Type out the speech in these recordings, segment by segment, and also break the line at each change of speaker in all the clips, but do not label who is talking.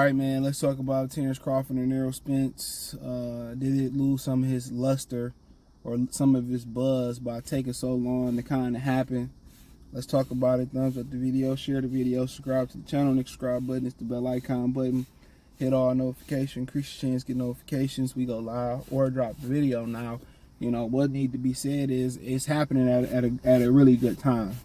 right, man, let's talk about Terence Crawford and Errol Spence. Did it lose some of his luster or some of his buzz by taking so long to kind of happen? Let's talk about it. Thumbs up the video, share the video, subscribe to the channel. Next subscribe button is the bell icon button. Hit all notifications, increase your chance to get notifications. We go live or drop the video now. You know, what need to be said is it's happening at a really good time.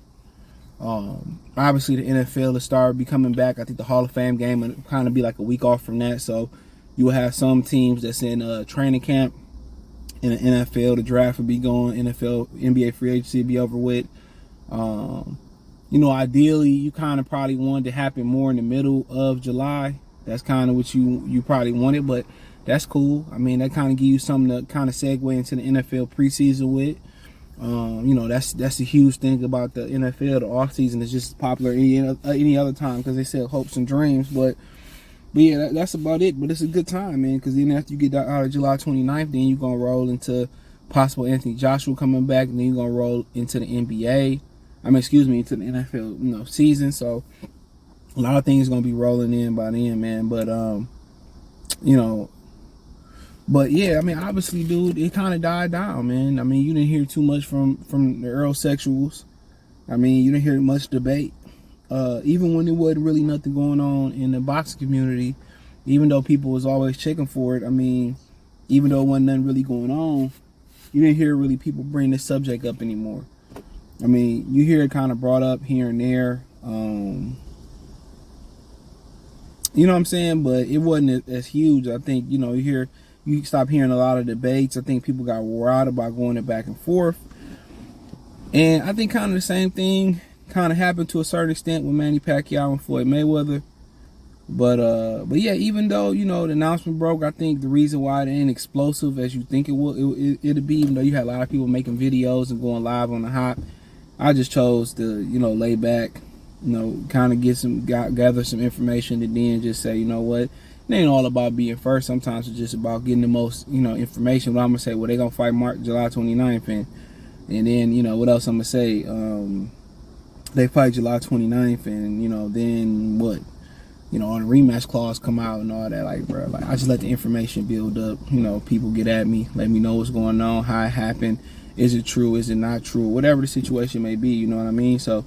Obviously the NFL has started becoming back. I think the Hall of Fame game will kind of be like a week off from that, so you will have some teams that's in training camp in the NFL. The draft will be going, NBA free agency will be over with. You know, ideally you kind of probably wanted to happen more in the middle of July. That's kind of what you probably wanted, but that's cool. I mean, that kind of give you something to kind of segue into the NFL preseason with. You know, that's a huge thing about the NFL. The off season is just as popular any other time because they sell hopes and dreams. But yeah, that's about it. But it's a good time, man, because then after you get out of July 29th, then you're gonna roll into possible Anthony Joshua coming back, and then you're gonna roll into the NBA. Into the NFL, season. So a lot of things gonna be rolling in by then, man. But But yeah, I mean, obviously, dude, it kind of died down, man. I mean, you didn't hear too much from the Errol sexuals. I mean, you didn't hear much debate. Even when there wasn't really nothing going on in the boxing community, even though people was always checking for it. I mean, even though there wasn't nothing really going on, you didn't hear really people bring this subject up anymore. I mean, you hear it kind of brought up here and there. You know what I'm saying? But it wasn't as huge. I think, you stop hearing a lot of debates. I think people got wore out about going it back and forth. And I think kind of the same thing kind of happened to a certain extent with Manny Pacquiao and Floyd Mayweather. But yeah, even though, the announcement broke, I think the reason why it ain't explosive as you think it'd be, even though you had a lot of people making videos and going live on the hop, I just chose to, lay back, kind of gather some information and then just say, you know what? It ain't all about being first. Sometimes it's just about getting the most, information. But I'm gonna say, well, they gonna fight July 29th, and then, what else I'm gonna say? They fight July 29th, and then what? On the rematch clause come out and all that. Like, bro, like I just let the information build up. People get at me, let me know what's going on, how it happened, is it true, is it not true, whatever the situation may be. You know what I mean? So,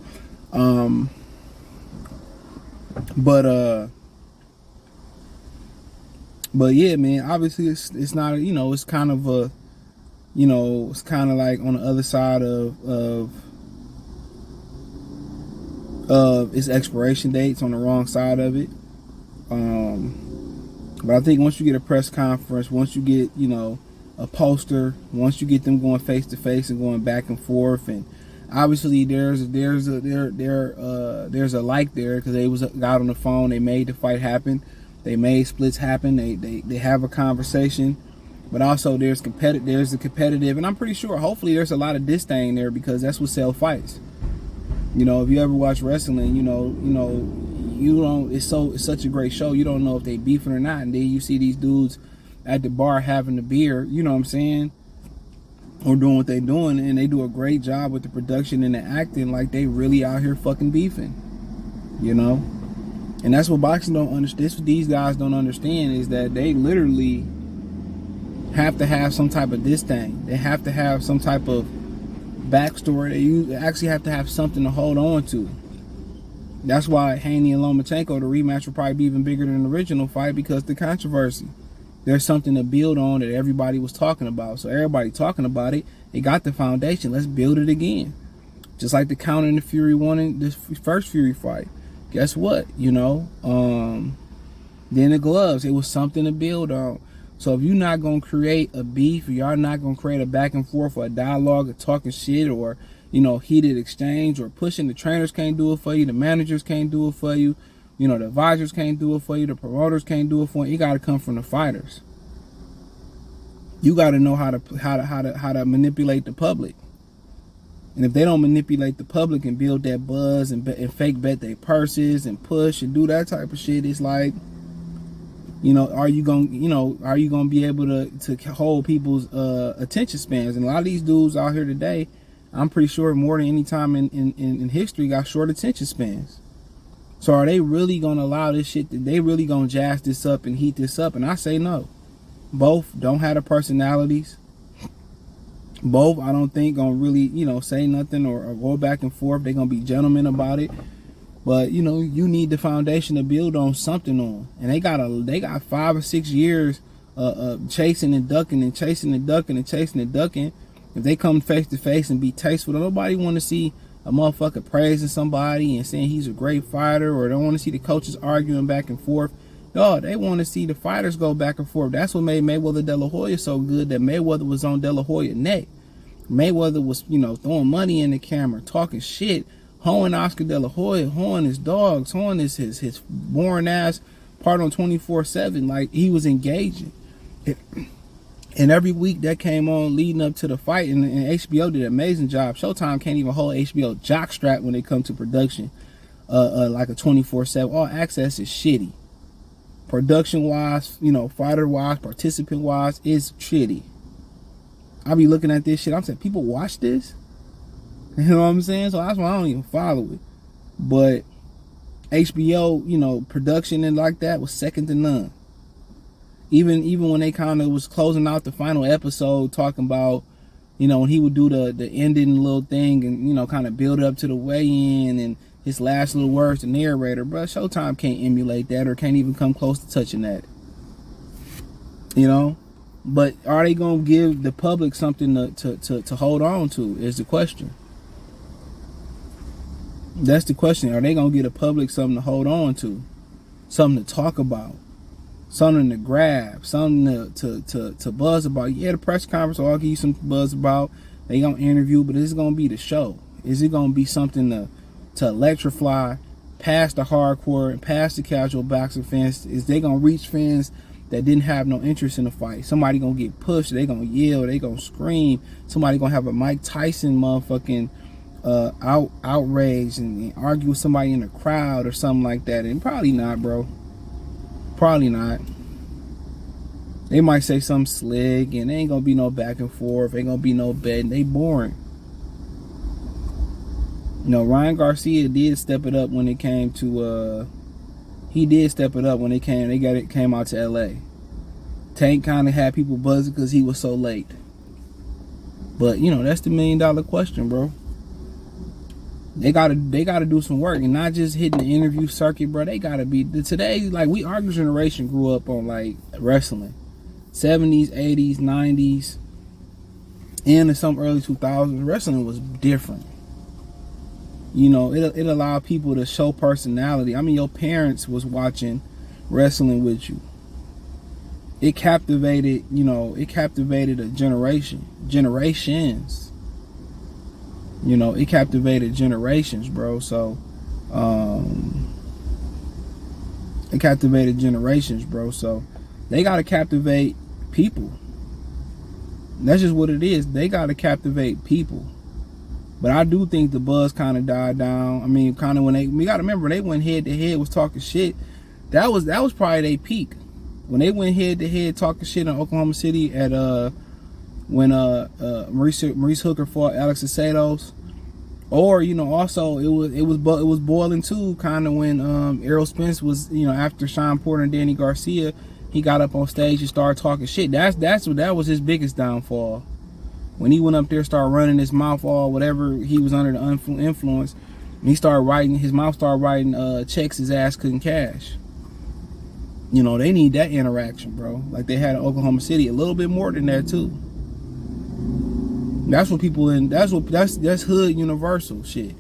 But yeah, man, obviously it's not, it's kind of a, it's kind of like on the other side of its expiration dates, on the wrong side of it. But I think once you get a press conference, once you get, a poster, once you get them going face to face and going back and forth, and obviously there's a like there because they got on the phone, they made the fight happen. They made splits happen. They have a conversation, but also there's the competitive, and I'm pretty sure, hopefully, there's a lot of disdain there because that's what sells fights. If you ever watch wrestling, you don't. It's such a great show. You don't know if they beefing or not, and then you see these dudes at the bar having the beer. You know what I'm saying? Or doing what they're doing, and they do a great job with the production and the acting, like they really out here fucking beefing. And that's what boxing don't understand. This what these guys don't understand is that they literally have to have some type of disdain. They have to have some type of backstory. They actually have to have something to hold on to. That's why Haney and Lomachenko, the rematch, will probably be even bigger than the original fight because the controversy. There's something to build on that everybody was talking about. So everybody talking about it, it got the foundation. Let's build it again. Just like the Counter and the Fury won in this first Fury fight. Guess what? Then the gloves, it was something to build on. So if you're not going to create a beef, or y'all not going to create a back and forth or a dialogue or talking shit or, heated exchange or pushing, the trainers can't do it for you, the managers can't do it for you, the advisors can't do it for you, the promoters can't do it for you. It got to come from the fighters. You got to know how to manipulate the public. And if they don't manipulate the public and build that buzz and fake bet their purses and push and do that type of shit, it's like, are you gonna be able to hold people's attention spans? And a lot of these dudes out here today, I'm pretty sure more than any time in history, got short attention spans. So are they really gonna allow this shit? They really gonna jazz this up and heat this up? And I say no. Both don't have the personalities. Both, I don't think, gonna really, say nothing or go back and forth. They're gonna be gentlemen about it. But you need the foundation to build on something on. And they got 5 or 6 years chasing and ducking and chasing and ducking and chasing and ducking. If they come face to face and be tasteful, nobody want to see a motherfucker praising somebody and saying he's a great fighter, or don't want to see the coaches arguing back and forth. No, they want to see the fighters go back and forth. That's what made Mayweather De La Hoya so good, that Mayweather was on De La Hoya's neck. Mayweather was, throwing money in the camera, talking shit, hoeing Oscar De La Hoya, hoeing his dogs, hoeing his boring ass part on 24/7. Like, he was engaging. And every week that came on leading up to the fight, and HBO did an amazing job. Showtime can't even hold HBO jockstrap when it comes to production. Like a 24/7. All access is shitty. Production wise, fighter wise, participant wise, is shitty. I be looking at this shit, I'm saying, people watch this? You know what I'm saying? So that's why I don't even follow it. But HBO, production and like that was second to none. Even when they kind of was closing out the final episode, talking about, when he would do the ending little thing and, kind of build up to the weigh-in and his last little words, the narrator, bro, Showtime can't emulate that or can't even come close to touching that. But are they going to give the public something to hold on to is the question. That's the question. Are they going to give the public something to hold on to? Something to talk about? Something to grab? Something to buzz about? Yeah, the press conference, I'll give you some buzz about. They going to interview, but is it going to be the show? Is it going to be something to electrify past the hardcore and past the casual boxing fans? Is they going to reach fans that didn't have no interest in the fight? Somebody going to get pushed. They going to yell. They going to scream. Somebody going to have a Mike Tyson motherfucking outrage and argue with somebody in the crowd or something like that. And probably not, bro. Probably not. They might say something slick and there ain't gonna be no back and forth, ain't gonna be no betting. They boring. Ryan Garcia did step it up when it came to he did step it up when it came out to LA. Tank kind of had people buzzing because he was so late. But that's the $1 million question, bro. They gotta do some work and not just hitting the interview circuit, bro. They gotta be today. Like, our generation grew up on like wrestling, 70s, 80s, 90s, and in some early 2000s. Wrestling was different. It allowed people to show personality. I mean, your parents was watching wrestling with you. It captivated. It captivated a generations. It captivated generations, bro. So, it captivated generations, bro. So, they gotta captivate people. That's just what it is. They gotta captivate people. But I do think the buzz kind of died down. I mean, kind of we gotta remember, they went head to head, was talking shit. That was probably their peak. When they went head to head talking shit in Oklahoma City at when Maurice Hooker fought Alex Acedos, or also it was boiling too, kind of when Errol Spence was after Sean Porter and Danny Garcia, he got up on stage and started talking shit. That was his biggest downfall. When he went up there, started running his mouth all whatever he was under the influence, and he started writing, his mouth started writing checks his ass couldn't cash. They need that interaction, bro. Like they had in Oklahoma City, a little bit more than that too. That's what people that's hood universal shit.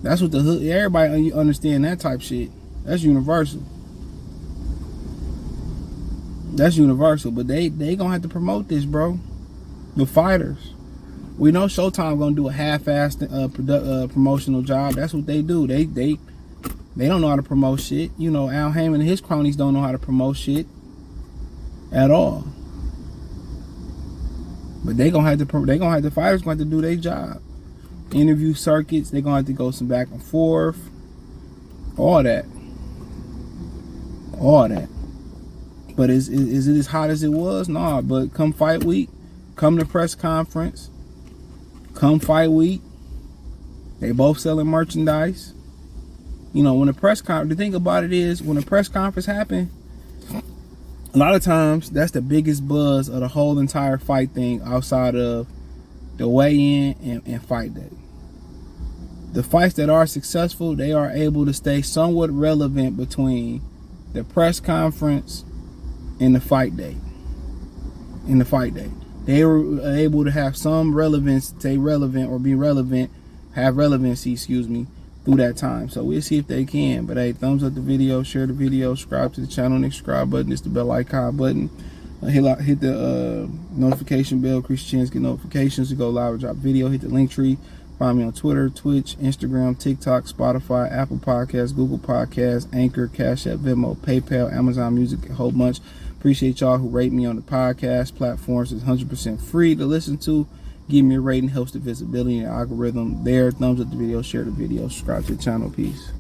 That's what the hood, everybody understand that type shit. That's universal. That's universal, but they gonna have to promote this, bro. The fighters. We know Showtime gonna do a half-assed promotional job. That's what they do. They don't know how to promote shit. Al Heyman and his cronies don't know how to promote shit at all. But the fighters gonna have to do their job. Interview circuits, they gonna have to go some back and forth. All that. But is it as hot as it was? Nah, but come fight week, come to press conference, come fight week, they both selling merchandise. You know, when the press conference, the thing about it is, when a press conference happens, a lot of times that's the biggest buzz of the whole entire fight thing outside of the weigh-in and fight day. The fights that are successful, they are able to stay somewhat relevant between the press conference and the fight day. They were able to have some relevance, stay relevant or be relevant, have relevancy, through that time. So we'll see if they can. But hey, thumbs up the video, share the video, subscribe to the channel. Next subscribe button is the bell icon button. Hit the notification bell, increase your chance to get notifications to go live or drop video. Hit the link tree. Find me on Twitter, Twitch, Instagram, TikTok, Spotify, Apple Podcasts, Google Podcasts, Anchor, Cash App, Venmo, PayPal, Amazon Music, a whole bunch. Appreciate y'all who rate me on the podcast platforms. It's 100% free to listen to. Give me a rating, helps the visibility and algorithm there. Thumbs up the video, share the video, subscribe to the channel. Peace.